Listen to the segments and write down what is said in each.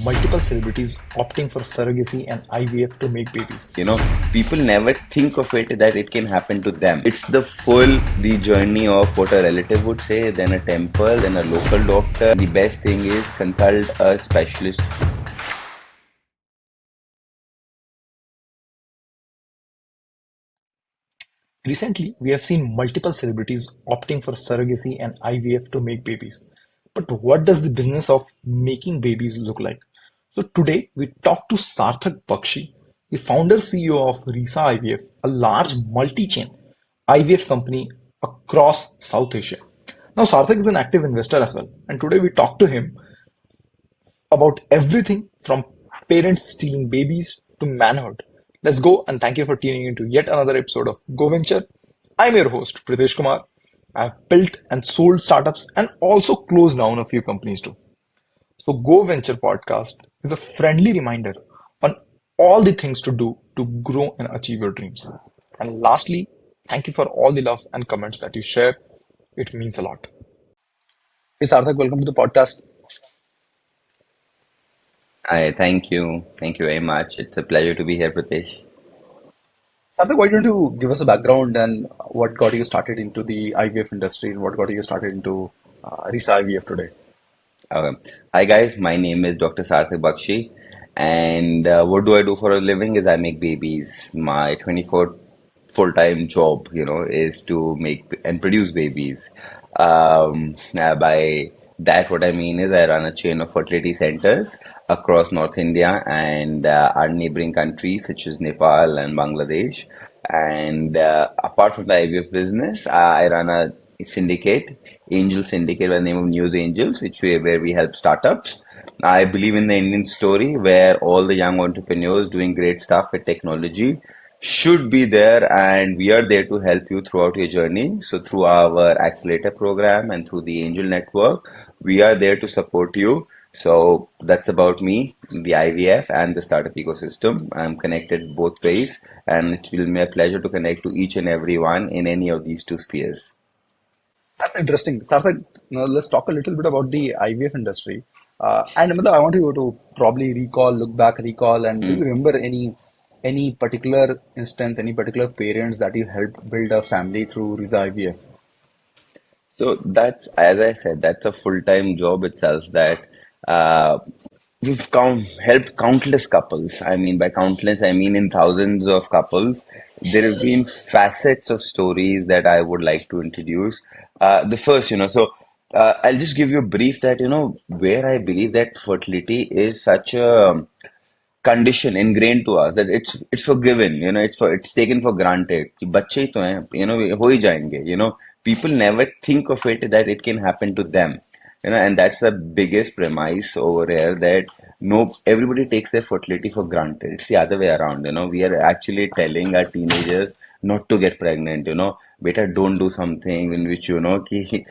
multiple celebrities opting for surrogacy and IVF to make babies. You know, people never think of it that it can happen to them. It's the journey of what a relative would say, then a temple, then a local doctor. The best thing is consult a specialist. Recently, we have seen multiple celebrities opting for surrogacy and IVF to make babies. But what does the business of making babies look like? So today we talk to Saarthak Bakshi, the founder CEO of Risaa IVF, a large multi-chain IVF company across South Asia. Now Sarthak is an active investor as well, and today we talk to him about everything from parents stealing babies to manhood. Let's go, and thank you for tuning into yet another episode of GoVenture. I'm your host, Pritesh Kumar. I've built and sold startups and also closed down a few companies too. So, GoVenture podcast is a friendly reminder on all the things to do to grow and achieve your dreams. And lastly, thank you for all the love and comments that you share. It means a lot. Hey, Sarthak, welcome to the podcast. I thank you. Thank you very much. It's a pleasure to be here, Pritesh. Sarthak, why don't you give us a background and what got you started into the IVF industry and what got you started into Risa IVF today? Hi guys, my name is Dr. Saarthak Bakshi, and what do I do for a living is I make babies. My 24 full-time job, is to make and produce babies. By that, what I mean is I run a chain of fertility centers across North India and our neighboring countries such as Nepal and Bangladesh. And apart from the IVF business, I run a syndicate, angel syndicate by the name of News Angels, where we help startups. I believe in the Indian story where all the young entrepreneurs doing great stuff with technology should be there, and we are there to help you throughout your journey. So through our accelerator program and through the angel network, we are there to support you. So that's about me, the IVF and the startup ecosystem. I'm connected both ways, and it will be my pleasure to connect to each and every one in any of these two spheres. That's interesting. Sarthak, now let's talk a little bit about the IVF industry. And Matlab, I want you to probably look back, recall, and do you remember any particular instance, any particular parents that you helped build a family through Risa IVF? So that's, as I said, that's a full-time job itself that uh, helped countless couples. I mean, by countless, I mean in thousands of couples. There have been facets of stories that I would like to introduce. The first, I'll just give you a brief that, where I believe that fertility is such a condition ingrained to us that it's forgiven, it's taken for granted कि बच्चे ही तो हैं, हो ही जाएंगे, people never think of it that it can happen to them, and that's the biggest premise over here, that no, everybody takes their fertility for granted. It's the other way around. We are actually telling our teenagers not to get pregnant. Beta, don't do something in which कि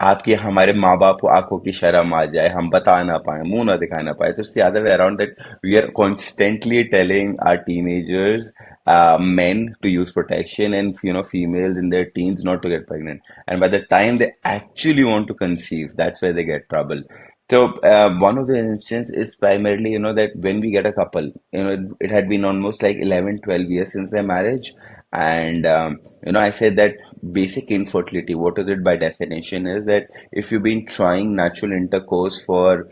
आपके हमारे माँ बाप आंखों की शर्म आ जाए, हम बता ना पाए, मुंह ना दिखा ना पाए. So it's the other way around, that we are constantly telling our teenagers, men, to use protection, and females in their teens not to get pregnant. And by the time they actually want to conceive, that's where they get trouble. So one of the instances is primarily, that when we get a couple, it had been almost like 11, 12 years since their marriage. And, I said that basic infertility, what is it by definition, is that if you've been trying natural intercourse for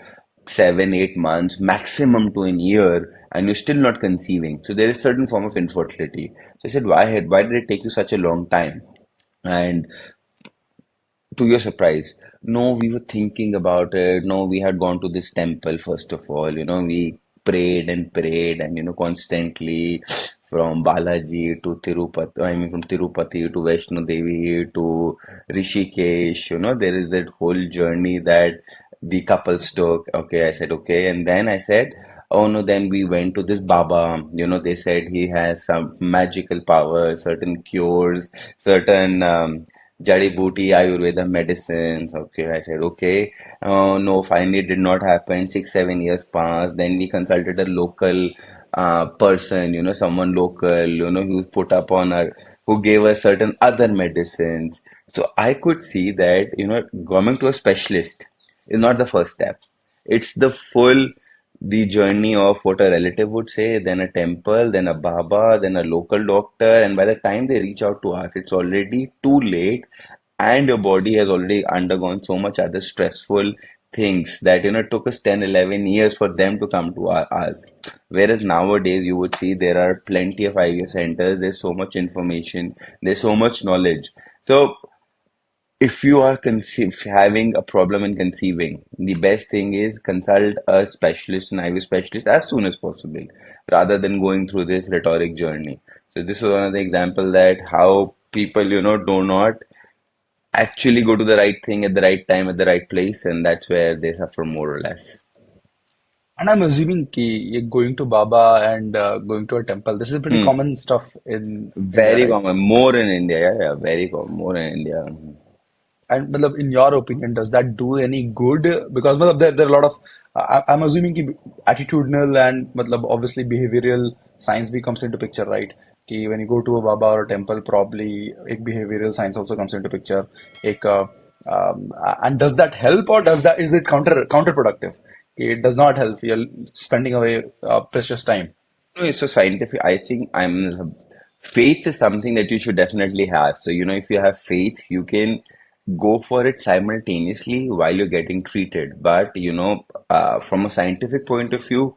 7, 8 months, maximum to a year, and you're still not conceiving. So there is certain form of infertility. So I said, why did it take you such a long time? And to your surprise, no, we were thinking about it. No, we had gone to this temple first of all. We prayed and constantly from Balaji to Tirupati. I mean, from Tirupati to Vaishno Devi to Rishikesh. There is that whole journey that the couples took. Okay, I said okay, and then I said, oh no. Then we went to this Baba. They said he has some magical power, certain cures, certain. Jadi Booty, Ayurveda medicines. Okay, I said, okay. No, finally it did not happen. 6, 7 years passed. Then we consulted a local person, someone local, who put up on our, who gave us certain other medicines. So I could see that, going to a specialist is not the first step. It's the full the journey of what a relative would say, then a temple, then a Baba, then a local doctor, and by the time they reach out to us, it's already too late, and your body has already undergone so much other stressful things that it took us 10, 11 years for them to come to us. Whereas nowadays you would see there are plenty of IVF centers, there's so much information, there's so much knowledge. So if you are having a problem in conceiving, the best thing is consult a specialist, an IVF specialist, as soon as possible, rather than going through this rhetoric journey. So this is one of the example that how people, do not actually go to the right thing at the right time at the right place, and that's where they suffer more or less. And I'm assuming ki going to Baba and going to a temple, this is pretty Hmm. common stuff in India, Very right? common, more in India. Yeah, yeah, very common, more in India. And matlab, in your opinion, does that do any good? Because matlab, there are a lot of, I'm assuming ki attitudinal and matlab, obviously behavioral science भी comes into picture, right? Ki when you go to a Baba or a temple, probably एक behavioral science also comes into picture. एक, and does that help or does that is it counterproductive? It does not help. You're spending away precious time. No, it's a scientific. I think faith is something that you should definitely have. So, if you have faith, you can go for it simultaneously while you're getting treated. But, from a scientific point of view,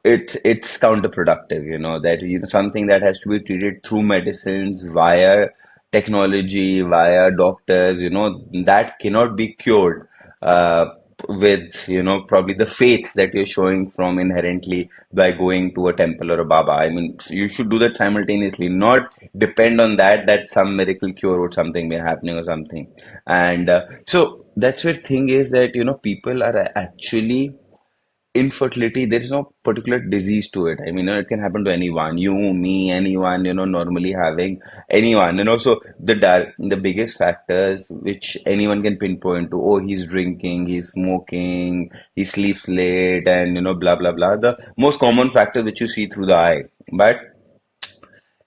it's counterproductive, that, something that has to be treated through medicines via technology, via doctors, that cannot be cured. With probably the faith that you're showing from inherently by going to a temple or a baba. I mean, you should do that simultaneously, not depend on that some miracle cure or something may happening or something. And so that's where thing is that people are actually infertility. There is no particular disease to it. I mean, it can happen to anyone, you, me, anyone, normally having anyone, so the biggest factors which anyone can pinpoint to, oh, he's drinking, he's smoking, he sleeps late, and blah blah blah, the most common factor which you see through the eye. But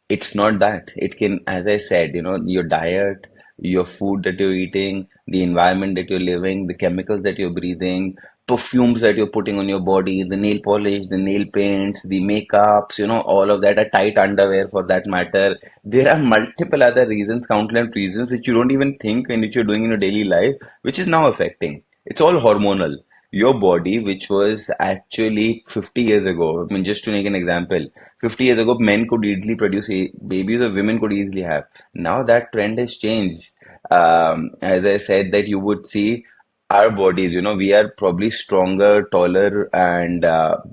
it's not that. It can, as I said, your diet, your food that you're eating, the environment that you're living, the chemicals that you're breathing, perfumes that you're putting on your body, the nail polish, the nail paints, the makeups, all of that, a tight underwear for that matter. There are multiple other reasons, countless reasons which you don't even think and which you're doing in your daily life, which is now affecting. It's all hormonal. Your body, which was actually 50 years ago, I mean, just to make an example, 50 years ago, men could easily produce babies or women could easily have. Now that trend has changed. As I said, that you would see our bodies, we are probably stronger, taller, and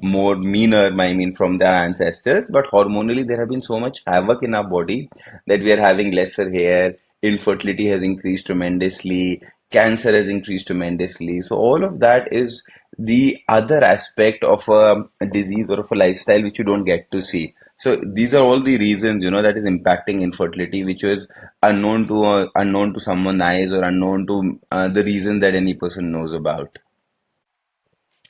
more meaner, I mean, from their ancestors. But hormonally, there have been so much havoc in our body that we are having lesser hair, infertility has increased tremendously, cancer has increased tremendously. So all of that is the other aspect of a disease or of a lifestyle which you don't get to see. So these are all the reasons, that is impacting infertility, which was unknown to someone's eyes or unknown to the reason that any person knows about.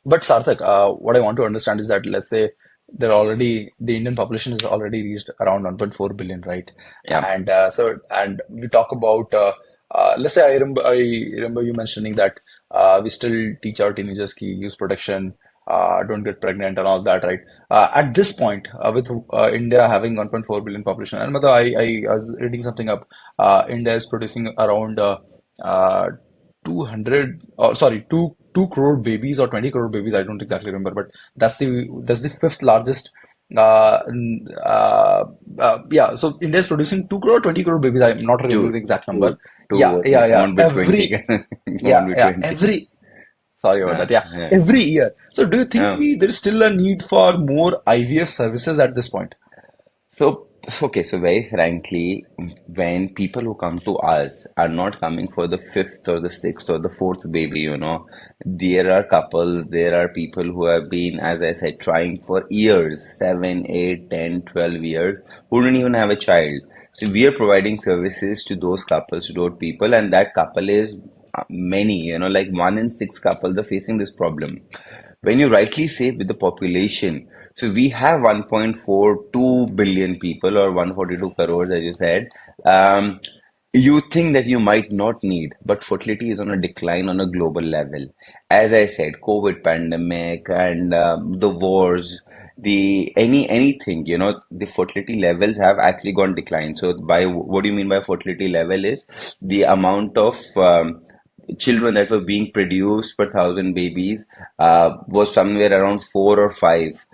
But Sarthak, what I want to understand is that let's say the Indian population is already reached around 1.4 billion, right? Yeah. And and we talk about let's say I remember you mentioning that we still teach our teenagers ki use protection, don't get pregnant and all that, right? At this point, with India having 1.4 billion population, and I was reading something up, India is producing around uh, 200 sorry 2 crore babies or 20 crore babies, I don't exactly remember, but that's the fifth largest yeah, so India is producing 2 crore 20 crore babies. I'm not remembering Two, the exact two, number. two. Yeah, It yeah, won't be 20. It won't be 20. every sorry about that, yeah, Yeah. every year. So do you think Yeah. we there is still a need for more IVF services at this point? So, okay, so very frankly, when people who come to us are not coming for the fifth or the sixth or the fourth baby, there are couples, there are people who have been, as I said, trying for years, 7, 8, 10, 12 years, who don't even have a child. So we are providing services to those couples, to those people, and that couple is many, like 1 in 6 couples are facing this problem. When you rightly say with the population, so we have 1.42 billion people or 142 crores, as you said. Um, you think that you might not need, but fertility is on a decline on a global level. As I said, COVID pandemic and the wars, the anything, the fertility levels have actually gone decline. So by what do you mean by fertility level is the amount of children that were being produced per thousand babies was somewhere around 4 or 5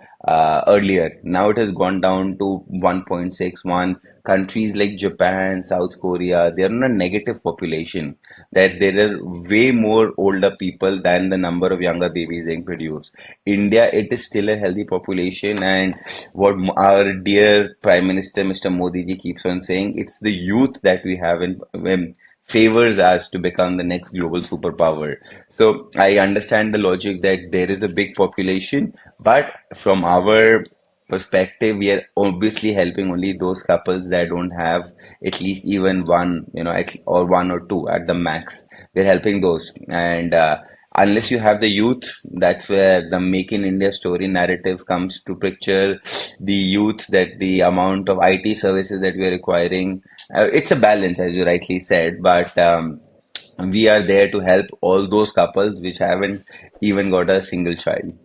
earlier. Now it has gone down to 1.61. Countries like Japan, South Korea, they are on a negative population, that there are way more older people than the number of younger babies being produced. India, it is still a healthy population, and what our dear Prime Minister, Mr. Modi ji, keeps on saying, it's the youth that we have in favors us to become the next global superpower. So I understand the logic that there is a big population, but from our perspective, we are obviously helping only those couples that don't have at least even one, or one or two at the max. We're helping those. And unless you have the youth, that's where the Make in India story narrative comes to picture. The youth, that the amount of IT services that we are requiring, it's a balance, as you rightly said, but we are there to help all those couples which haven't even got a single child.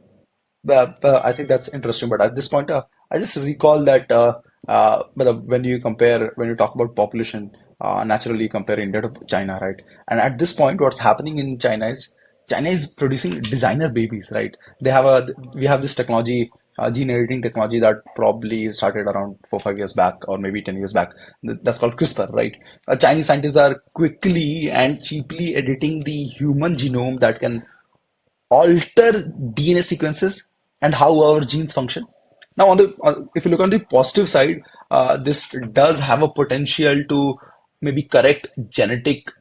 I think that's interesting. But at this point, I just recall that when you compare, when you talk about population, naturally you compare India to China, right? And at this point, what's happening in China is producing designer babies, right? We have this technology, gene editing technology that probably started around 4 5 years back, or maybe 10 years back. That's called CRISPR, right? Chinese scientists are quickly and cheaply editing the human genome that can alter DNA sequences and how our genes function. Now, if you look on the positive side, this does have a potential to maybe correct genetic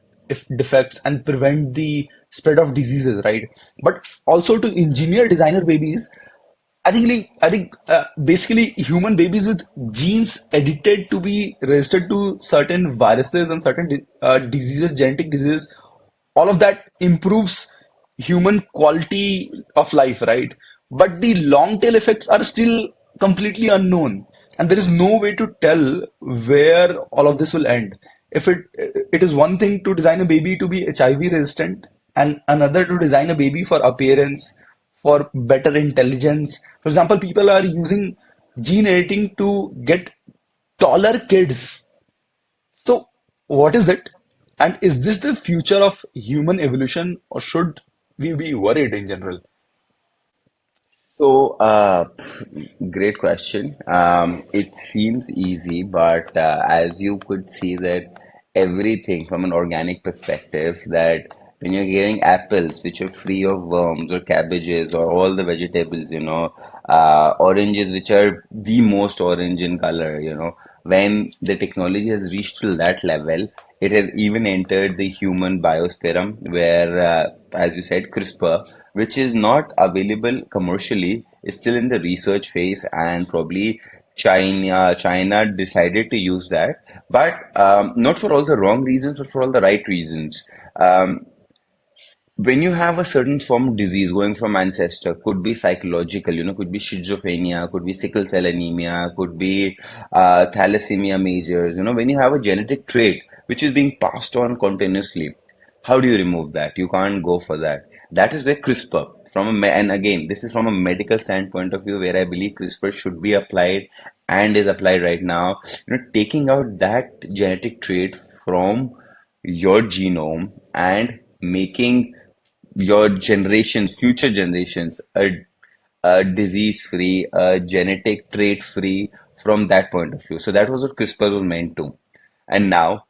defects and prevent the spread of diseases, right? But also to engineer designer babies. I think basically human babies with genes edited to be resistant to certain viruses and certain diseases, genetic diseases, all of that improves human quality of life, right? But the long tail effects are still completely unknown, and there is no way to tell where all of this will end. If it is one thing to design a baby to be HIV resistant, and another to design a baby for appearance, for better intelligence. For example, people are using gene editing to get taller kids. So, what is it? And is this the future of human evolution, or should we be worried in general? So, great question. It seems easy, but as you could see that everything from an organic perspective, that when you're getting apples which are free of worms, or cabbages, or all the vegetables, oranges which are the most orange in color, when the technology has reached to that level, it has even entered the human biosphere where, as you said, CRISPR, which is not available commercially, is still in the research phase, and probably China decided to use that, but not for all the wrong reasons, but for all the right reasons. When you have a certain form of disease going from ancestor, could be psychological, could be schizophrenia, could be sickle cell anemia, could be thalassemia majors, when you have a genetic trait which is being passed on continuously, how do you remove that? You can't go for that. That is where CRISPR, and again, this is from a medical standpoint of view, where I believe CRISPR should be applied and is applied right now. Taking out that genetic trait from your genome and making your generations, future generations, a disease free, a genetic trait free from that point of view. So that was what CRISPR was meant to. And now,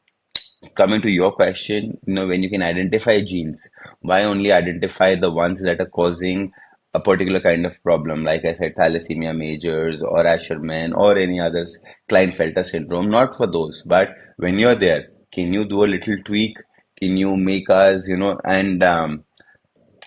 coming to your question, when you can identify genes, why only identify the ones that are causing a particular kind of problem? Like I said, thalassemia majors, or Asherman, or any others, Klinefelter syndrome, not for those. But when you're there, can you do a little tweak? Can you make us, and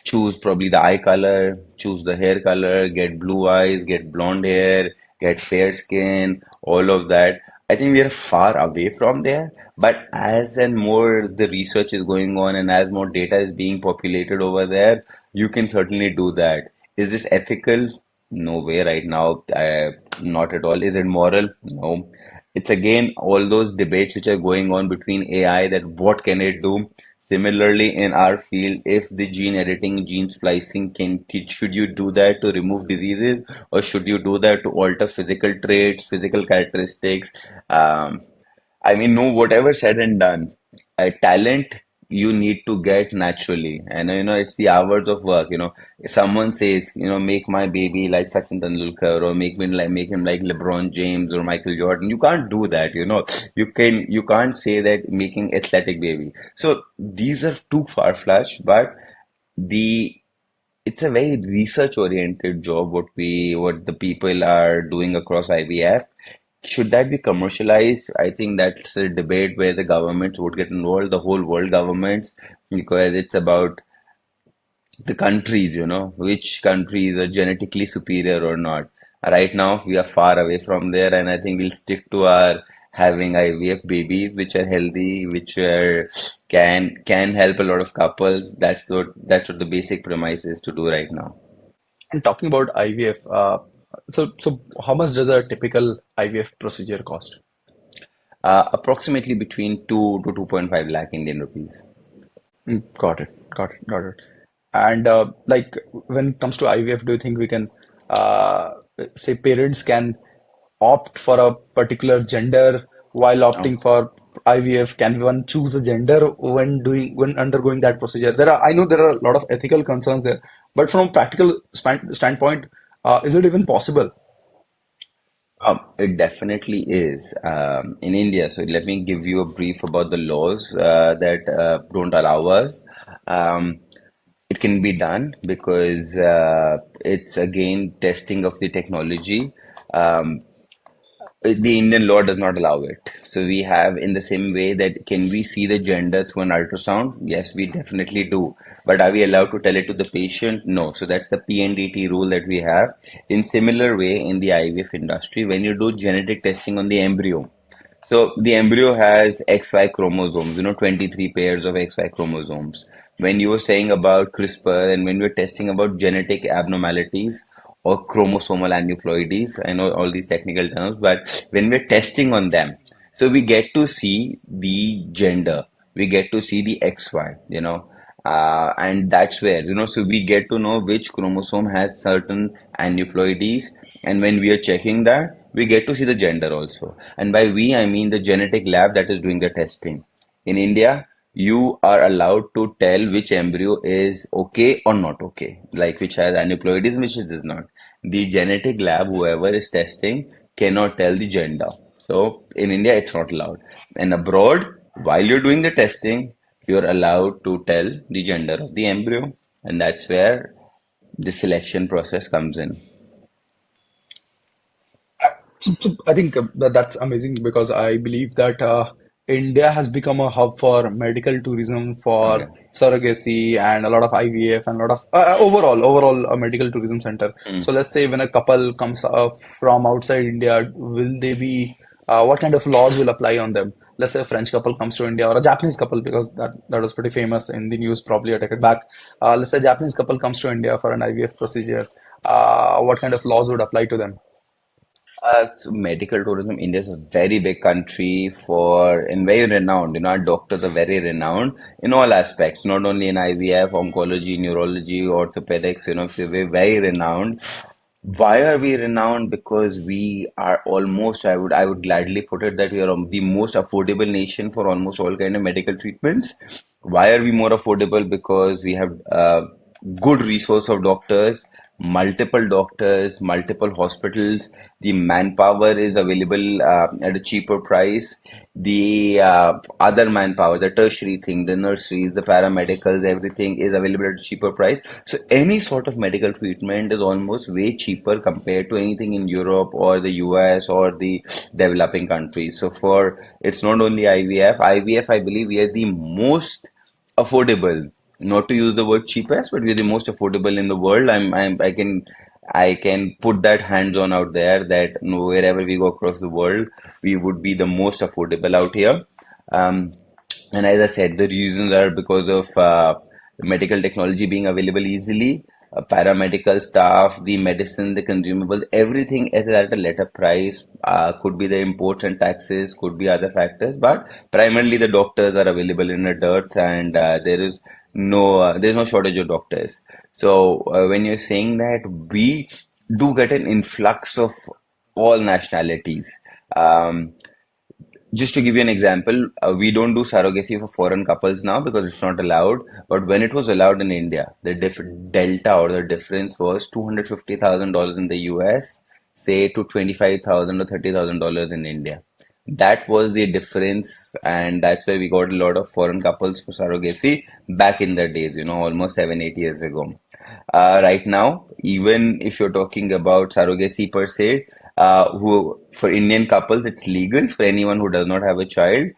choose probably the eye color, choose the hair color, get blue eyes, get blonde hair, get fair skin, all of that. I think we are far away from there, but as and more the research is going on, and as more data is being populated over there, you can certainly do that. Is this ethical? No way right now. Not at all. Is it moral? No. It's again all those debates which are going on between AI that what can it do? Similarly, in our field, if the gene editing, gene splicing should you do that to remove diseases, or should you do that to alter physical traits, physical characteristics? Um, I mean, no, whatever said and done, talent you need to get naturally. And it's the hours of work. If someone says, make my baby like Sachin Tendulkar, or make him like LeBron James or Michael Jordan. You can't do that. You can't say that making athletic baby. So these are too far-fetched, but the it's a very research oriented job what the people are doing across IVF. Should that be commercialized? I think that's a debate where the governments would get involved, the whole world governments, because it's about the countries, which countries are genetically superior or not. Right now, we are far away from there, and I think we'll stick to our having IVF babies, which are healthy, which can help a lot of couples. That's what the basic premise is to do right now. And talking about IVF, so how much does a typical IVF procedure cost? Approximately between 2 to 2.5 lakh Indian rupees. Got it. Got it. Got it. And like when it comes to IVF, do you think we can uh, say parents can opt for a particular gender while Oh. opting for IVF? Can one choose a gender when undergoing that procedure? I know there are a lot of ethical concerns there, but from a practical standpoint, is it even possible? It definitely is in India. So let me give you a brief about the laws that don't allow us. Um, it can be done because it's again testing of the technology. Um, the Indian law does not allow it. So we have in the same way that can we see the gender through an ultrasound? Yes, we definitely do. But are we allowed to tell it to the patient? No. So that's the PNDT rule that we have. In similar way, in the IVF industry, when you do genetic testing on the embryo, so the embryo has XY chromosomes, 23 pairs of XY chromosomes. When you were saying about CRISPR and when we were testing about genetic abnormalities or chromosomal aneuploidies, I know all these technical terms, but when we're testing on them, so we get to see the gender, we get to see the XY, and that's where, so we get to know which chromosome has certain aneuploidies, and when we are checking that, we get to see the gender also. And by we, I mean the genetic lab that is doing the testing. In India, you are allowed to tell which embryo is okay or not okay, like which has aneuploidies, which is not. The genetic lab, whoever is testing, cannot tell the gender. So in India, it's not allowed. And abroad, while you're doing the testing, you're allowed to tell the gender of the embryo, and that's where the selection process comes in. So I think that's amazing because I believe that India has become a hub for medical tourism, for Okay. surrogacy, and a lot of IVF and a lot of overall a medical tourism center. Hmm. So let's say when a couple comes from outside India, will they be what kind of laws will apply on them? Let's say a French couple comes to India or a Japanese couple because that was pretty famous in the news probably a decade back. Let's say a Japanese couple comes to India for an IVF procedure. What kind of laws would apply to them? So medical tourism, India is a very big country for and very renowned. Our doctors are very renowned in all aspects, not only in IVF, oncology, neurology, orthopedics. So we're very renowned. Why are we renowned? Because we are almost, I would gladly put it that we are the most affordable nation for almost all kind of medical treatments. Why are we more affordable? Because we have good resource of doctors, multiple hospitals. The manpower is available at a cheaper price. The other manpower, the tertiary thing, the nurseries, the paramedicals, everything is available at a cheaper price. So any sort of medical treatment is almost way cheaper compared to anything in Europe or the US or the developing countries. So for it's not only IVF, I believe we are the most affordable. Not to use the word cheapest, but we're the most affordable in the world. I can put that hands on out there that wherever we go across the world, we would be the most affordable out here. Um, and as I said, the reasons are because of medical technology being available easily, paramedical staff, the medicine, the consumables, everything is at a lesser price. Could be the imports and taxes, could be other factors, but primarily the doctors are available in a dearth, and there's no shortage of doctors. So when you're saying that, we do get an influx of all nationalities. Um, just to give you an example, we don't do surrogacy for foreign couples now because it's not allowed. But when it was allowed in India, the delta or the difference was $250,000 in the US, say to 25,000 or $30,000 in India. That was the difference, and that's why we got a lot of foreign couples for surrogacy back in the days, almost 7, 8 years ago. Right now, even if you're talking about surrogacy per se, who for Indian couples it's legal for anyone who does not have a child.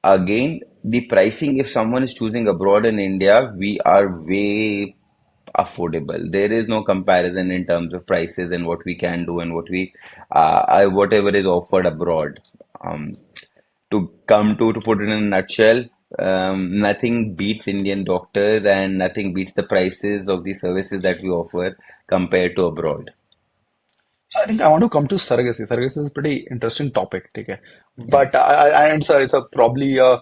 Again, the pricing, if someone is choosing abroad in India, we are way affordable. There is no comparison in terms of prices and what we can do and whatever is offered abroad. Um, to put it in a nutshell, nothing beats Indian doctors and nothing beats the prices of the services that we offer compared to abroad. So I think I want to come to surrogacy. Surrogacy is a pretty interesting topic, okay? Yeah. But and it's a probably a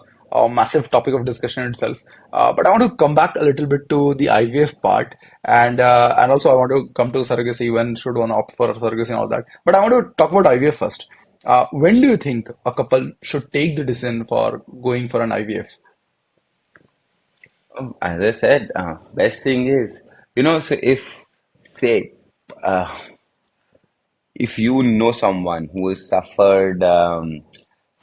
massive topic of discussion itself. But I want to come back a little bit to the IVF part, and also I want to come to surrogacy. When should one opt for surrogacy and all that? But I want to talk about IVF first. When do you think a couple should take the decision for going for an IVF? As I said, best thing is, so say, uh, if you know someone who has suffered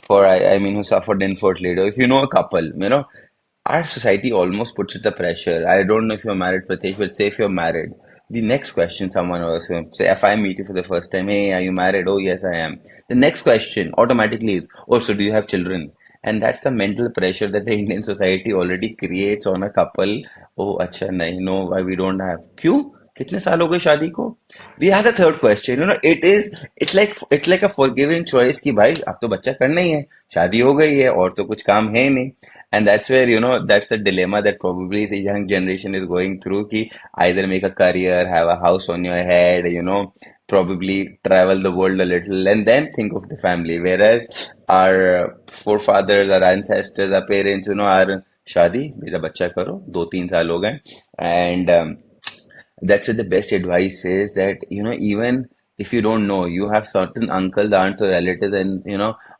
who suffered infertility, or if you know a couple, our society almost puts it the pressure. I don't know if you're married, Prateek, but say if you're married, the next question someone was going to say, if I meet you for the first time, hey, are you married? Oh, yes, I am. The next question automatically is, oh, so do you have children? And that's the mental pressure that the Indian society already creates on a couple. Oh, acha, nahi, no, why we don't have. क्यों? कितने साल हो गए शादी को? We have the third question. It's like a forgiving choice कि भाई अब तो बच्चा करना ही है, शादी हो गई है और तो कुछ काम है नहीं. And that's where, that's the dilemma that probably the young generation is going through. Ki either make a career, have a house on your head, probably travel the world a little, and then think of the family. Whereas our forefathers, our ancestors, our parents, are shadi, मेरा बच्चा करो, 2 3 साल हो गए, and that's what the best advice is, that even if you don't know, you have certain uncles, aunts or relatives, and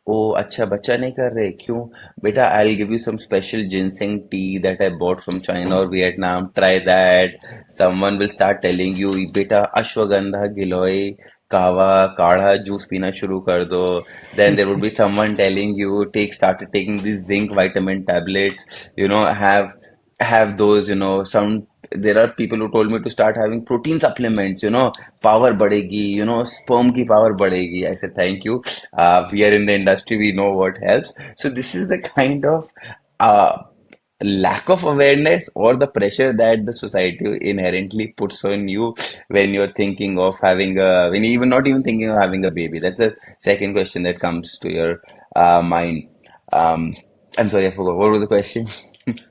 oh अच्छा बच्चा नहीं कर रहे क्यों बेटा, I'll give you some special ginseng tea that I bought from China or Vietnam, try that. Someone will start telling you बेटा अश्वगंधा गिलोय कावा काढ़ा जूस पीना शुरू कर दो. Then there would be someone telling you started taking these zinc vitamin tablets, have those, some there are people who told me to start having protein supplements, power badegi, sperm ki power badegi. I said, thank you. We are in the industry, we know what helps. So this is the kind of uh, lack of awareness or the pressure that the society inherently puts on you when you're thinking of when you're even not even thinking of having a baby. That's the second question that comes to your mind. Um, I'm sorry, I forgot. What was the question?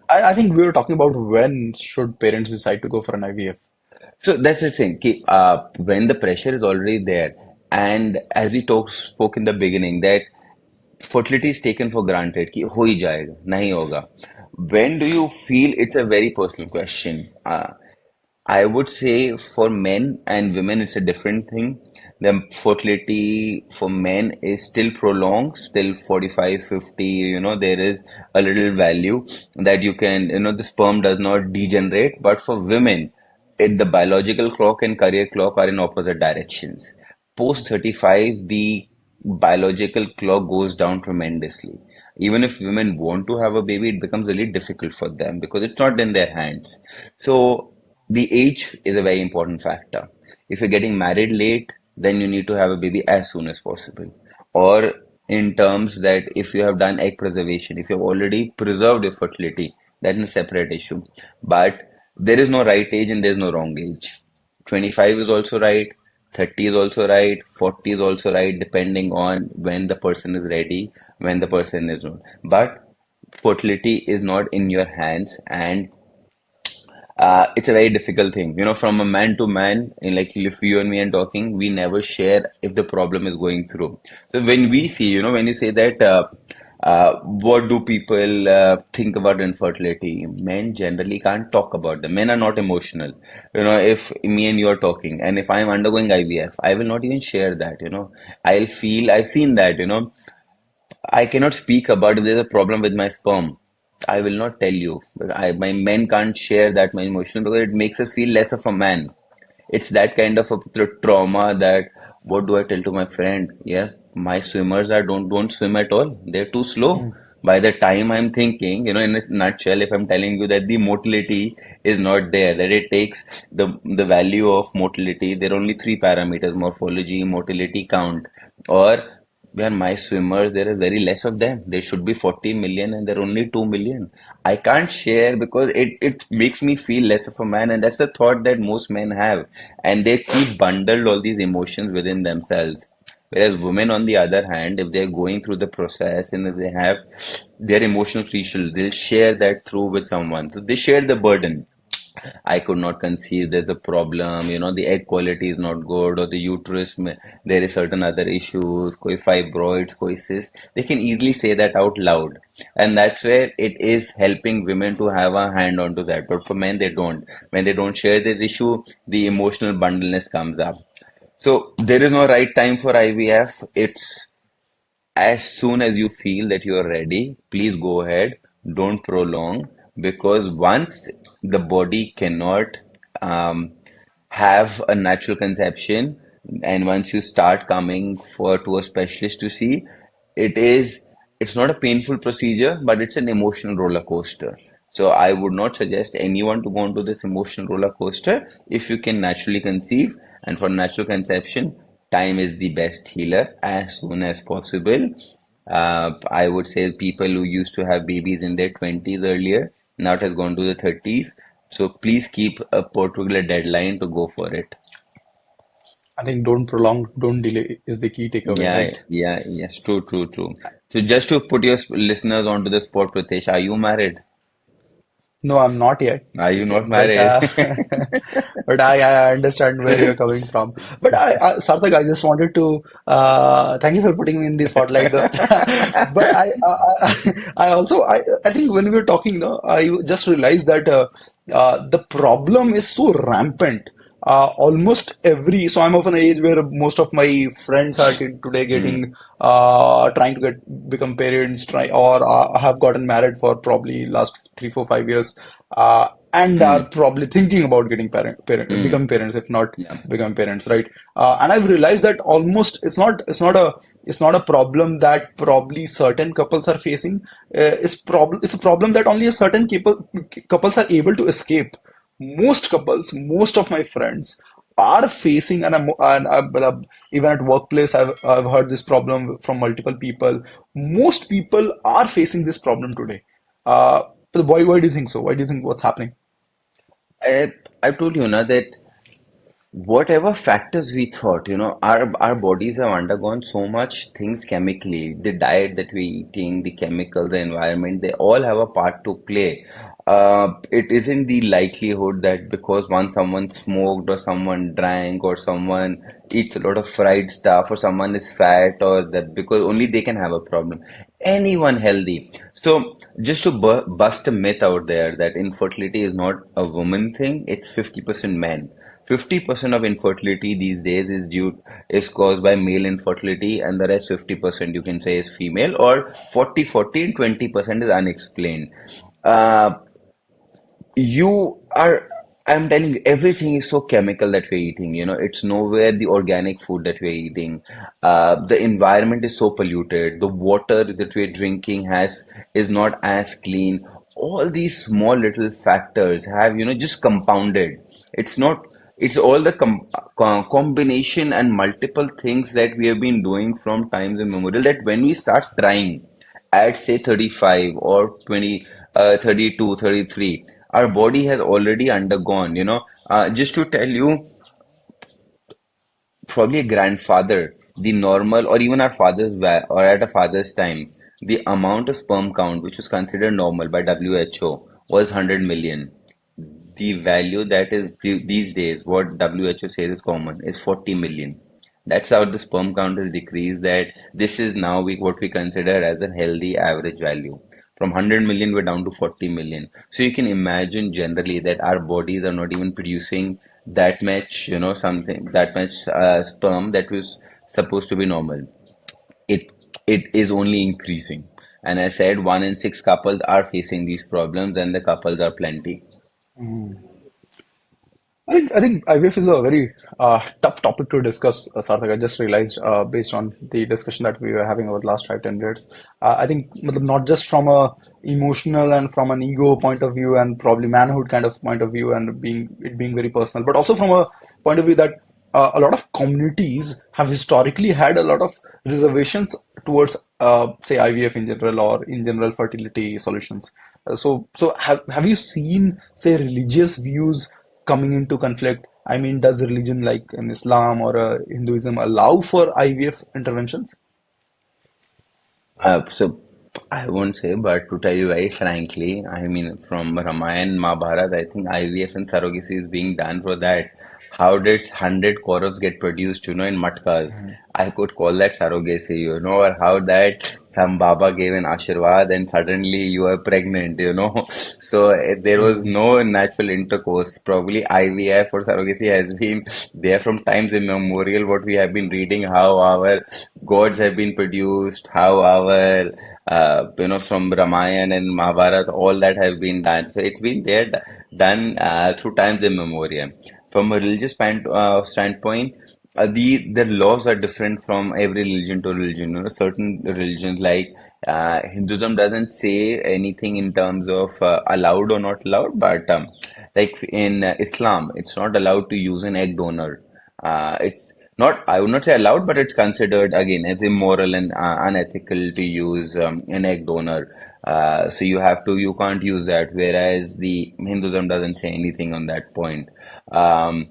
I think we were talking about when should parents decide to go for an IVF. So that's the thing. When the pressure is already there, and as we spoke in the beginning, that fertility is taken for granted कि हो ही जाएगा नहीं होगा. When do you feel? It's a very personal question. I would say for men and women, it's a different thing. The fertility for men is still prolonged, still 45, 50. There is a little value that you can, the sperm does not degenerate. But for women, the biological clock and career clock are in opposite directions. Post 35, the biological clock goes down tremendously. Even if women want to have a baby, it becomes really difficult for them because it's not in their hands. So the age is a very important factor. If you're getting married late, then you need to have a baby as soon as possible. Or in terms that if you have done egg preservation, if you've already preserved your fertility, that's a separate issue. But there is no right age and there's no wrong age. 25 is also right, 30 is also right, 40 is also right, depending on when the person is ready, when the person is not. But fertility is not in your hands, and it's a very difficult thing. From a man to man, like if you and me are talking, we never share if the problem is going through. So when we see, when you say that, what do people think about infertility? Men generally can't talk about them. Men are not emotional. If me and you are talking, and if I'm undergoing IVF, I will not even share that. I've seen that, I cannot speak about if there's a problem with my sperm. I will not tell you. My men can't share that my emotion because it makes us feel less of a man. It's that kind of a trauma that what do I tell to my friend? Yeah, my swimmers are don't swim at all. They're too slow. By the time I'm thinking, in a nutshell, if I'm telling you that the motility is not there, that it takes the value of motility, there are only three parameters: morphology, motility, count, or where my swimmers, there are very less of them. There should be 40 million and there are only 2 million. I can't share because it makes me feel less of a man, and that's the thought that most men have. And they keep bundled all these emotions within themselves. Whereas women, on the other hand, if they're going through the process and if they have their emotional crucial, they'll share that through with someone. So they share the burden. I could not conceive, there's a problem, the egg quality is not good, or the uterus, there is certain other issues, koi fibroids, koi cysts. They can easily say that out loud. And that's where it is helping women to have a hand onto that. But for men, they don't. When they don't share this issue, the emotional bundleness comes up. So there is no right time for IVF. It's as soon as you feel that you are ready, please go ahead. Don't prolong, because once the body cannot um, have a natural conception, and once you start coming for to a specialist to see, it is it's not a painful procedure, but it's an emotional roller coaster. So I would not suggest anyone to go into this emotional roller coaster if you can naturally conceive. And for natural conception, time is the best healer as soon as possible. I would say people who used to have babies in their 20s earlier, now it has gone to the 30s. So please keep a particular deadline to go for it. I think don't prolong, don't delay is the key takeaway, Yeah, right? yeah, yes, true, true, true. So just to put your listeners onto the spot, Pritesh, are you married? No, I'm not yet. Are you Okay, not but married? but I understand where you're coming from. But Sarthak, I just wanted to thank you for putting me in the spotlight, though. But I think when we were talking, no, I just realized that the problem is so rampant. Almost every so I'm of an age where most of my friends are today Hmm. getting trying to get become parents, try or have gotten married for probably last 3, 4, 5 years, and are Hmm. probably thinking about getting Hmm. become parents, if not Yeah. become parents, right? And I've realized that almost it's not a problem that probably certain couples are facing. It's a problem that only a certain couples are able to escape. Most of my friends are facing, even at workplace, I've heard this problem from multiple people. Most people are facing this problem today. But why do you think so? Why do you think what's happening? I I told you now that whatever factors we thought, our bodies have undergone so much things chemically. The diet that we're eating, the chemicals, the environment, they all have a part to play. It isn't the likelihood that because once someone smoked or someone drank or someone eats a lot of fried stuff or someone is fat or that because only they can have a problem. Anyone healthy. So just to bust a myth out there that infertility is not a woman thing, it's 50% men. 50% of infertility these days is caused by male infertility, and the rest 50% you can say is female, or 40-40 and 20% is unexplained. Uh, you are, I'm telling you, everything is so chemical that we're eating. It's nowhere the organic food that we're eating. The environment is so polluted. The water that we're drinking is not as clean. All these small little factors have, just compounded. It's not, it's all the combination and multiple things that we have been doing from times immemorial that when we start trying at say 35 or 20, 32, 33, our body has already undergone, just to tell you, probably a grandfather, the normal, or even our father's, or at a father's time, the amount of sperm count, which was considered normal by WHO, was 100 million. the value that is these days, what WHO says is common, is 40 million. That's how the sperm count has decreased. That this is now what we consider as a healthy average value. From 100 million, we're down to 40 million. So you can imagine generally that our bodies are not even producing that much, something that much sperm that was supposed to be normal. It it is only increasing. And I said 1 in 6 couples are facing these problems, and the couples are plenty. I think IVF is a very tough topic to discuss, Sarthak. I just realized based on the discussion that we were having over the last 5-10 minutes. I think matlab, not just from a emotional and from an ego point of view and probably manhood kind of point of view and being very personal, but also from a point of view that a lot of communities have historically had a lot of reservations towards say IVF in general or in general fertility solutions. So have you seen say religious views coming into conflict? I mean, does religion like in Islam or Hinduism allow for IVF interventions? So I won't say, but to tell you very frankly, I mean, from Ramayana, Mahabharata, I think IVF and surrogacy is being done for that. How did 100 Kauravas get produced, in matkas? I could call that surrogacy, or how that some Baba gave an Ashirwad and suddenly you are pregnant. So there was Mhm. no natural intercourse. Probably IVF or surrogacy has been there from times immemorial. What we have been reading, how our gods have been produced, how our, from Ramayana and Mahabharata, all that have been done. So it's been there, done through times immemorial. From a religious standpoint, the laws are different from every religion to religion. Certain religions like Hinduism doesn't say anything in terms of allowed or not allowed, but like in Islam, it's not allowed to use an egg donor. It's not, I would not say allowed, but it's considered again as immoral and unethical to use an egg donor. So you can't use that. Whereas the Hinduism doesn't say anything on that point. Um,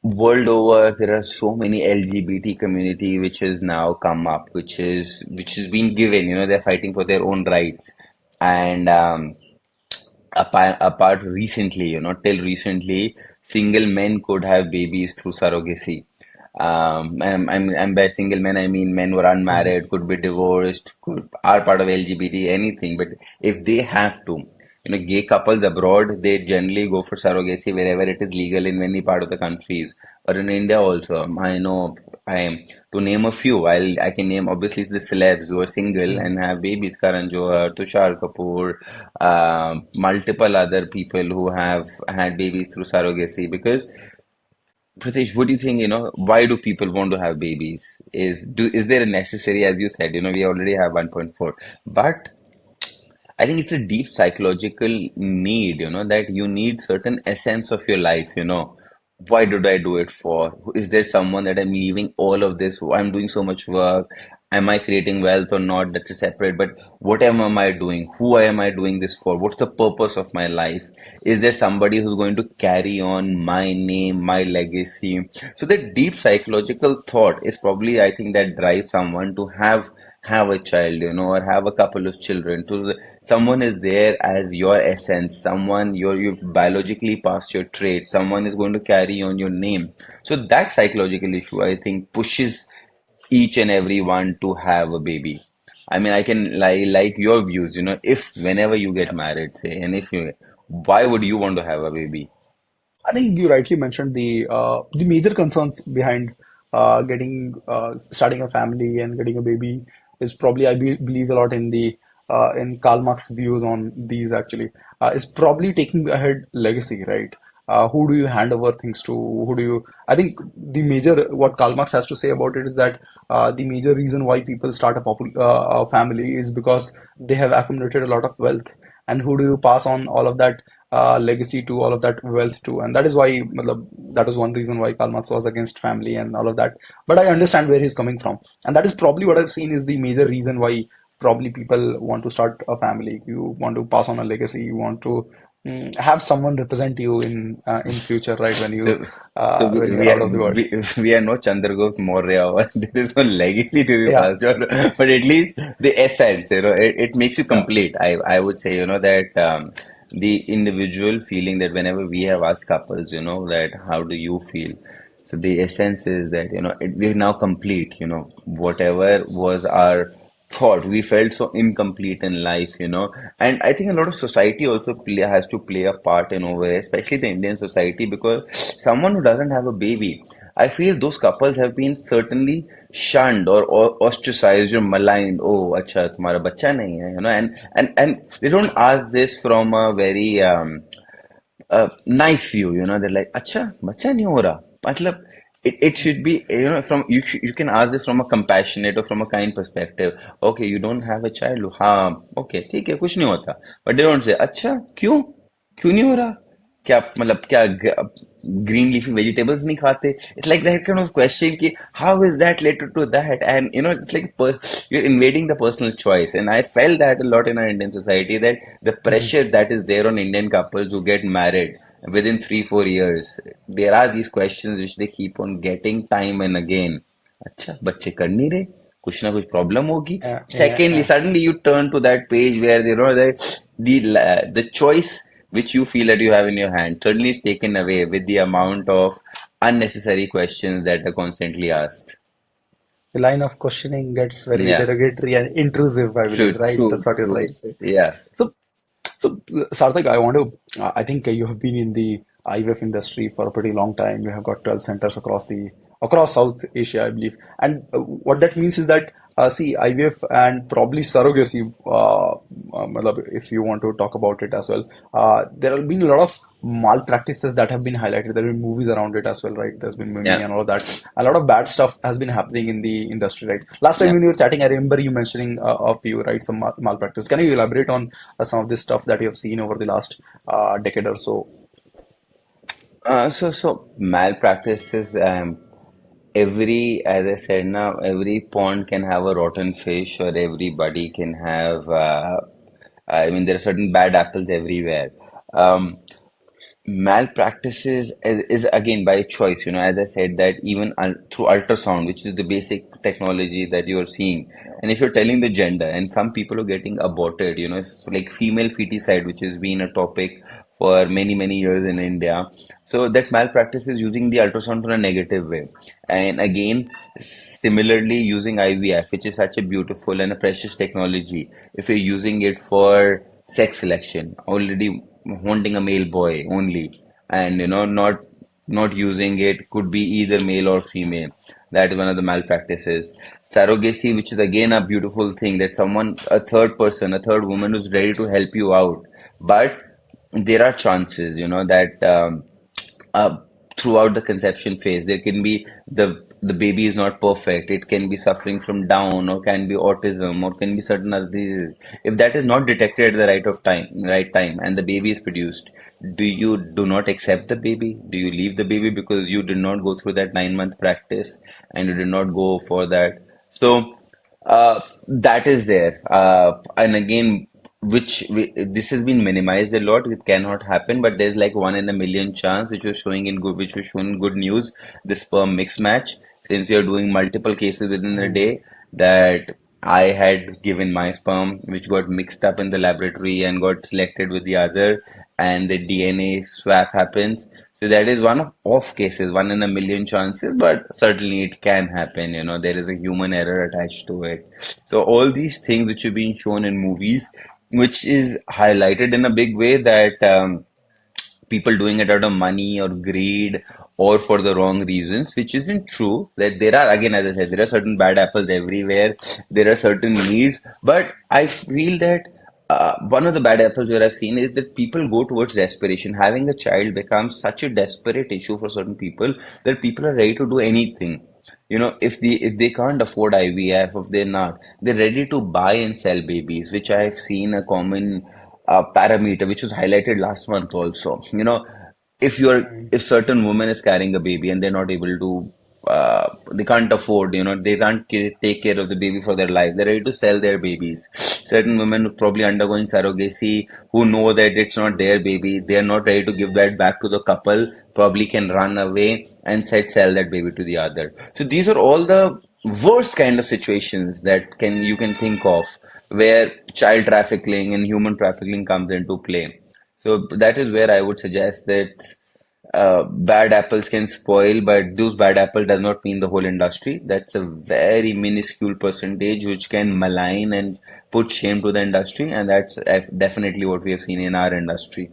World over, there are so many LGBT community which has now come up, which is being given. They're fighting for their own rights, and apart recently, till recently, single men could have babies through surrogacy. And by single men, I mean men who are Mhm. unmarried, could be divorced, are part of LGBT, anything. But if they have to, gay couples abroad, they generally go for surrogacy wherever it is legal in many part of the countries. But in India also, I know, to name a few, I can name obviously the celebs who are single Mhm. and have babies, Karan Johar, Tushar Kapoor, multiple other people who have had babies through surrogacy. Because Pritesh, what do you think, why do people want to have babies? Is there a necessary, as you said, we already have 1.4, but I think it's a deep psychological need, that you need certain essence of your life. Why did I do it for? Is there someone that I'm leaving all of this? I'm doing so much work. Am I creating wealth or not? That's a separate. But what am I doing? Who am I doing this for? What's the purpose of my life? Is there somebody who's going to carry on my name, my legacy? So the deep psychological thought is probably, I think, that drives someone to have a child, or have a couple of children. So someone is there as your essence, someone you've biologically passed your trait, someone is going to carry on your name. So that psychological issue, I think, pushes each and every one to have a baby. I mean, I can like your views, if whenever you get married, say, and if you, why would you want to have a baby? I think you rightly mentioned the major concerns behind getting starting a family and getting a baby is probably believe a lot in the in Karl Marx's views on these actually is probably taking ahead legacy, right? Who do you hand over things to? Who do you? I think the major what Karl Marx has to say about it is that the major reason why people start a family is because they have accumulated a lot of wealth, and who do you pass on all of that legacy to, all of that wealth to? And that is why matlab, that is one reason why Karl Marx was against family and all of that. But I understand where he's coming from, and that is probably what I've seen is the major reason why probably people want to start a family. You want to pass on a legacy. You want to have someone represent you in future, right? So, so When you're out of the world. we are no Chandragupta Maurya, or there is no legacy to be Yeah. passed on, but at least the essence, it makes you Yeah. complete. I would say, that. the individual feeling that whenever we have asked couples, that how do you feel? So the essence is that, we're now complete, whatever was our thought, we felt so incomplete in life, and I think a lot of society also has to play a part in over here, especially the Indian society, because someone who doesn't have a baby, I feel those couples have been certainly shunned or ostracized or maligned. Oh, acha, तुम्हारा बच्चा नहीं है, and they don't ask this from a very nice view, they're like, अच्छा बच्चा नहीं हो रहा, मतलब it should be, from you can ask this from a compassionate or from a kind perspective. Okay, you don't have a child, हाँ, okay, ठीक है, कुछ नहीं होता, but they don't say, अच्छा क्यों क्यों नहीं हो रहा, क्या मतलब क्या green leafy vegetables नहीं खाते? It's like that kind of question कि how is that related to that? And it's like you're invading the personal choice. And I felt that a lot in our Indian society, that the Mhm. pressure that is there on Indian couples who get married within 3-4 years, there are these questions which they keep on getting time and again. अच्छा बच्चे कर नहीं रहे, कुछ ना कुछ problem होगी. Yeah, yeah, Secondly, yeah. suddenly you turn to that page where you know that the choice which you feel that you have in your hand suddenly is taken away with the amount of unnecessary questions that are constantly asked. The line of questioning gets very Yeah, derogatory and intrusive, I believe, true, right? true, That's what you're true. trying to say. Yeah, So, Sarthak, I want to, I think you have been in the IVF industry for a pretty long time. You have got 12 centers across South Asia, I believe. And what that means is that, see, IVF and probably surrogacy, matlab, if you want to talk about it as well, there have been a lot of malpractices that have been highlighted. There have been movies around it as well, right? There's been Mimi yeah, and all of that. A lot of bad stuff has been happening in the industry, right? Last time yeah. when we were chatting, I remember you mentioning a few, right? Some malpractice. Can you elaborate on some of this stuff that you have seen over the last decade or so? So malpractices. As I said now, every pond can have a rotten fish, or everybody can have. I mean, there are certain bad apples everywhere. Um, Malpractices is again by choice, as I said, that even through ultrasound, which is the basic technology that you're seeing, and if you're telling the gender, and some people are getting aborted, it's like female feticide, which has been a topic for many many years in India. So that malpractice is using the ultrasound in a negative way, and again similarly using IVF, which is such a beautiful and a precious technology. If you're using it for sex selection, already wanting a male boy only, and not using it could be either male or female. That is one of the malpractices. Surrogacy, which is again a beautiful thing, that someone, a third person, a third woman who's ready to help you out, but there are chances, that uh, throughout the conception phase there can be the baby is not perfect, it can be suffering from down, or can be autism, or can be certain other diseases. If that is not detected at the right time and the baby is produced, do not accept the baby? Do you leave the baby because you did not go through that 9 month practice and you did not go for that? So that is there, and again, this has been minimized a lot. It cannot happen, but there's like one in a million chance, which was shown in Good News, the sperm mix match. Since we are doing multiple cases within a Mm. day, that I had given my sperm, which got mixed up in the laboratory and got selected with the other, and the DNA swap happens. So that is one of off cases, one in a million chances, but certainly it can happen. There is a human error attached to it. So all these things which have been shown in movies, which is highlighted in a big way, that people doing it out of money or greed or for the wrong reasons, which isn't true. That there are, again, as I said, there are certain bad apples everywhere. There are certain needs, but I feel that one of the bad apples where I've seen is that people go towards desperation. Having a child becomes such a desperate issue for certain people that people are ready to do anything. If they can't afford IVF, if they're not, they're ready to buy and sell babies, which I've seen a common parameter, which was highlighted last month also. If you're Mm. if certain woman is carrying a baby and they're not able to, they can't afford, they can't take care of the baby for their life, they're ready to sell their babies. Certain women who probably undergoing surrogacy, who know that it's not their baby, they're not ready to give that back to the couple, probably can run away and sell that baby to the other. So these are all the worst kind of situations that you can think of, where child trafficking and human trafficking comes into play. So that is where I would suggest that bad apples can spoil, but those bad apple does not mean the whole industry. That's a very minuscule percentage which can malign and put shame to the industry, and that's definitely what we have seen in our industry.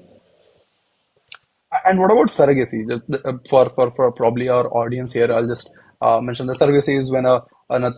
And what about surrogacy? For probably our audience here, I'll just mention that surrogacy is when a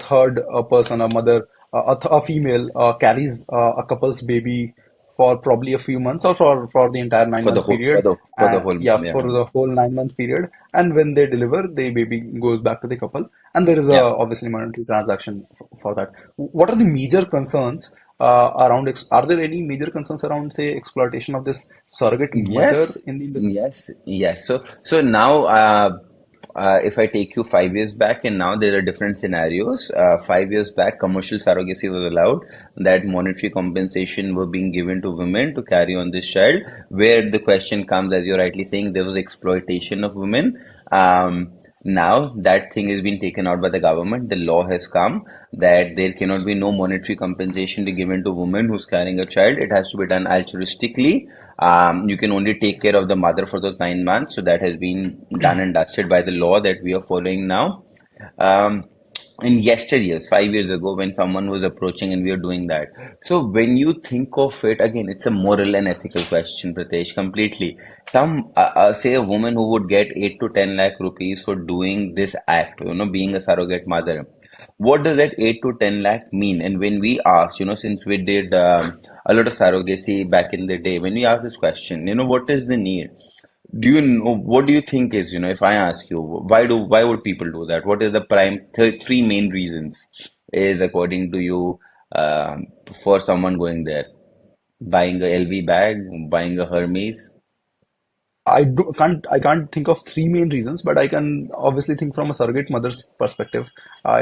third person, a mother, a female, carries a couple's baby for probably a few months or for the entire nine For the month whole, for period, the and whole, yeah, for yeah, the whole 9 month period. And when they deliver, the baby goes back to the couple, and there is a yeah. obviously monetary transaction for that. What are the major concerns around? Are there any major concerns around, say, exploitation of this surrogate mother Yes, in the industry? yes, yes. So now, if I take you 5 years back, and now there are different scenarios. 5 years back, commercial surrogacy was allowed. That monetary compensation were being given to women to carry on this child. Where the question comes, as you're rightly saying, there was exploitation of women. Now that thing has been taken out by the government. The law has come that there cannot be no monetary compensation to given to women who's carrying a child. It has to be done altruistically. You can only take care of the mother for those 9 months. So that has been done and dusted by the law that we are following now. Um, in yesteryears, 5 years ago, when someone was approaching and we are doing that. So when you think of it, again, it's a moral and ethical question, Pritesh, completely. Say a woman who would get 8 to 10 lakh rupees for doing this act, being a surrogate mother. What does that 8 to 10 lakh mean? And when we asked, since we did a lot of surrogacy back in the day, when we asked this question, what is the need? Do you know what do you think is, if I ask you, why would people do that? What is the prime three main reasons is according to you for someone going there? Buying a LV bag, buying a Hermes? I can't think of three main reasons, but I can obviously think from a surrogate mother's perspective.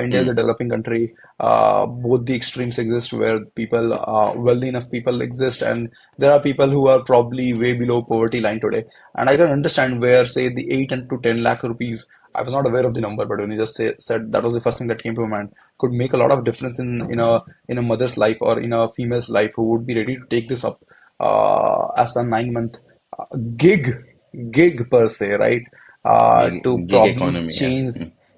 India is a Hmm. developing country. Both the extremes exist where people, wealthy enough people exist, and there are people who are probably way below poverty line today. And I can understand where, say, the 8 and to 10 lakh rupees. I was not aware of the number, but when you just said that was the first thing that came to my mind, could make a lot of difference in a mother's life or in a female's life who would be ready to take this up as a 9 month gig gig per se, right? To Gig probably economy, yeah. change,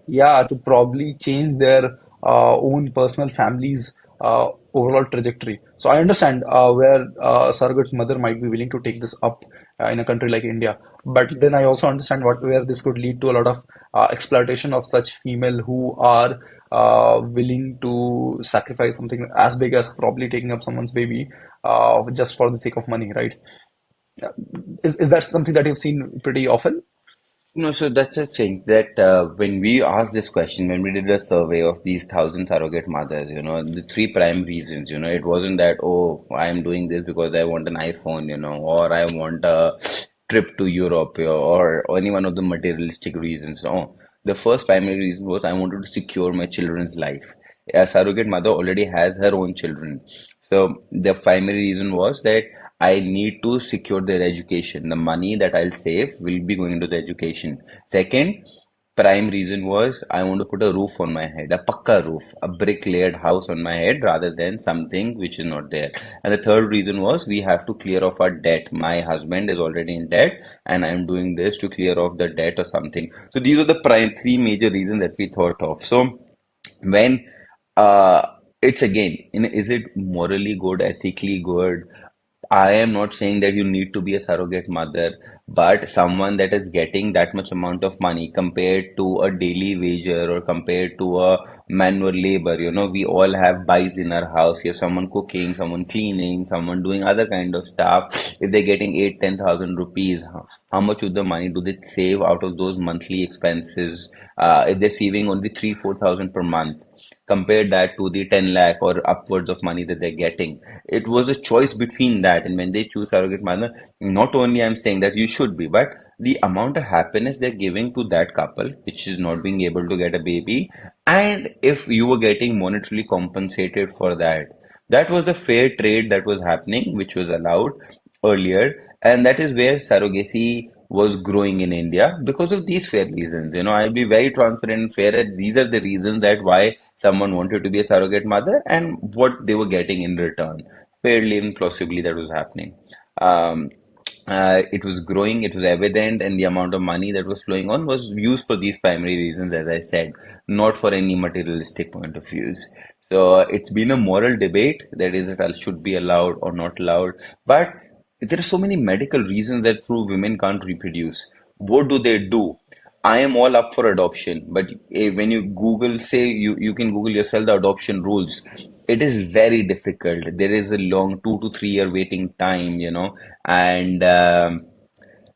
yeah, to probably change their own personal family's overall trajectory. So I understand where a surrogate mother might be willing to take this up in a country like India, but then I also understand where this could lead to a lot of exploitation of such female who are willing to sacrifice something as big as probably taking up someone's baby just for the sake of money, right? Is that something that you've seen pretty often? No, so that's the thing that when we asked this question, when we did a survey of these 1,000 surrogate mothers, the three prime reasons, it wasn't that, oh, I'm doing this because I want an iPhone, or I want a trip to Europe, or any one of the materialistic reasons. No, the first primary reason was I wanted to secure my children's life. A surrogate mother already has her own children. So the primary reason was that I need to secure their education. The money that I'll save will be going into the education. Second, prime reason was I want to put a roof on my head, a pakka roof, a brick layered house on my head rather than something which is not there. And the third reason was we have to clear off our debt. My husband is already in debt and I'm doing this to clear off the debt or something. So these are the prime three major reasons that we thought of. So when uh it's again, is it morally good, ethically good? I am not saying that you need to be a surrogate mother, but someone that is getting that much amount of money compared to a daily wager or compared to a manual labor, we all have buys in our house. You have someone cooking, someone cleaning, someone doing other kind of stuff. If they're getting 8, 10,000 rupees, how much of the money do they save out of those monthly expenses? If they're saving only 3, 4,000 per month, compare that to the 10 lakh or upwards of money that they're getting. It was a choice between that. And when they choose surrogate mother, not only I'm saying that you should be, but the amount of happiness they're giving to that couple, which is not being able to get a baby, and if you were getting monetarily compensated for that, that was the fair trade that was happening, which was allowed earlier, and that is where surrogacy was growing in India because of these fair reasons. I'll be very transparent and fair. And these are the reasons that why someone wanted to be a surrogate mother and what they were getting in return. Fairly and plausibly, that was happening. Um, it was growing, it was evident, and the amount of money that was flowing on was used for these primary reasons, as I said, not for any materialistic point of views. So it's been a moral debate that is it should be allowed or not allowed. But there are so many medical reasons that prove women can't reproduce. What do they do? I am all up for adoption, but when you Google, say you can Google yourself the adoption rules. It is very difficult. There is a long 2 to 3 year waiting time, and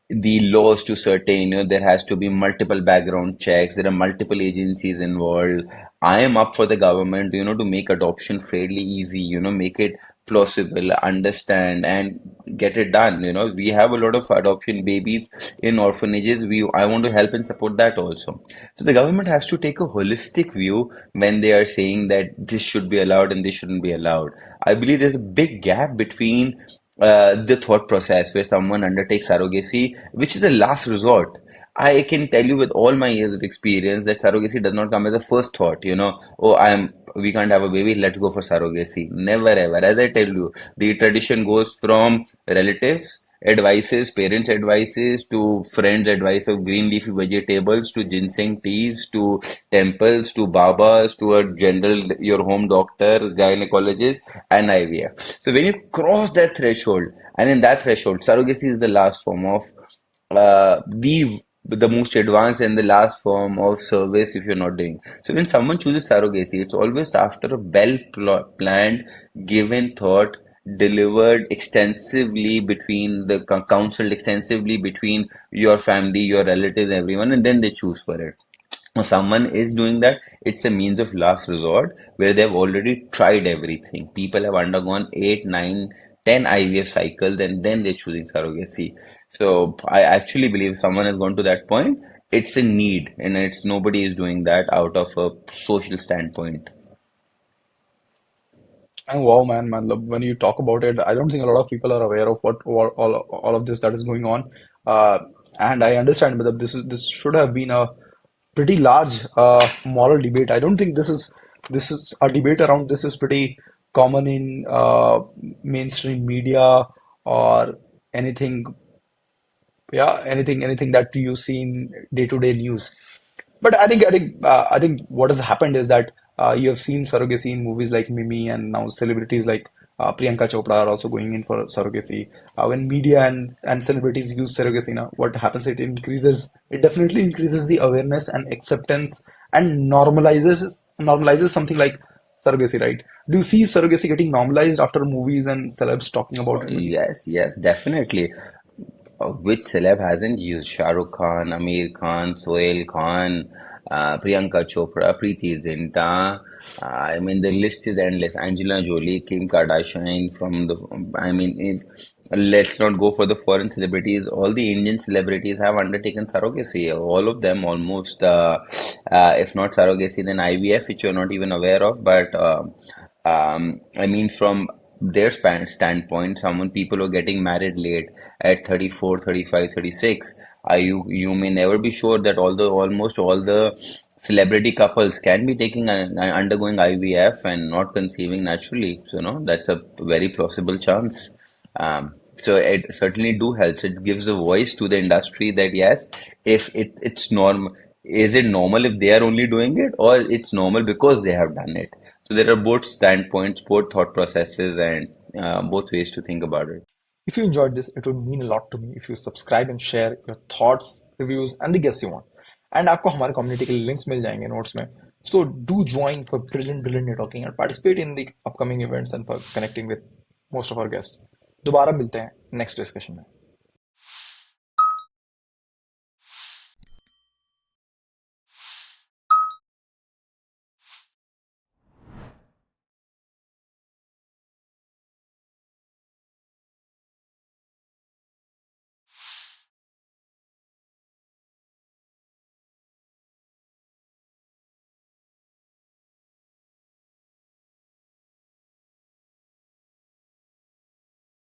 the laws to certain, there has to be multiple background checks. There are multiple agencies involved. I am up for the government, to make adoption fairly easy, make it plausible, understand, and get it done. We have a lot of adoption babies in orphanages. I want to help and support that also. So the government has to take a holistic view when they are saying that this should be allowed and this shouldn't be allowed. I believe there's a big gap between the thought process where someone undertakes surrogacy, which is a last resort. I can tell you with all my years of experience that surrogacy does not come as a first thought, oh, we can't have a baby, let's go for surrogacy. Never ever. As I tell you, the tradition goes from relatives, advices, parents' advices, to friends' advice of green leafy vegetables, to ginseng teas, to temples, to babas, to a general, your home doctor, gynecologist, and IVF. So when you cross that threshold, and in that threshold, surrogacy is the last form of the most advanced and the last form of service if you're not doing. So when someone chooses surrogacy, it's always after a planned, given thought, delivered extensively between the counseled extensively between your family, your relatives, everyone, and then they choose for it. Someone is doing that, it's a means of last resort where they've already tried everything. People have undergone 8, 9, 10 IVF cycles and then they're choosing surrogacy. So I actually believe someone has gone to that point. It's a need, and it's nobody is doing that out of a social standpoint. And wow, man, look, when you talk about it, I don't think a lot of people are aware of what all of this that is going on. Uh, and I understand, but this should have been a pretty large moral debate. I don't think this is a debate around this is pretty common in mainstream media or anything, yeah, anything that you see in day-to-day news. But I think what has happened is that you have seen surrogacy in movies like Mimi, and now celebrities like Priyanka Chopra are also going in for surrogacy. When media and celebrities use surrogacy now, what happens? It definitely increases the awareness and acceptance and normalizes something like surrogacy, right? Do you see surrogacy getting normalized after movies and celebs talking about Oh, it, maybe? yes, yes, definitely. Which celeb hasn't used Shah Rukh Khan, Amir Khan, Sohail Khan, Priyanka Chopra, Preeti Zinta? I mean, the list is endless. Angela Jolie, Kim Kardashian, I mean, let's not go for the foreign celebrities. All the Indian celebrities have undertaken surrogacy. All of them almost, if not surrogacy, then IVF, which you're not even aware of. But I mean, from their standpoint, people who are getting married late at 34, 35, 36, you may never be sure that almost all the celebrity couples can be undergoing IVF and not conceiving naturally. So, no, that's a very plausible chance. So it certainly do helps. It gives a voice to the industry that yes, if it's normal, is it normal if they are only doing it, or it's normal because they have done it? So there are both standpoints, both thought processes, and both ways to think about it. If you enjoyed this, it would mean a lot to me if you subscribe and share your thoughts, reviews, and the guests you want. And आपको हमारे community के links मिल जाएंगे notes में. So do join for brilliant networking and participate in the upcoming events and for connecting with most of our guests. दोबारा मिलते हैं next discussion में.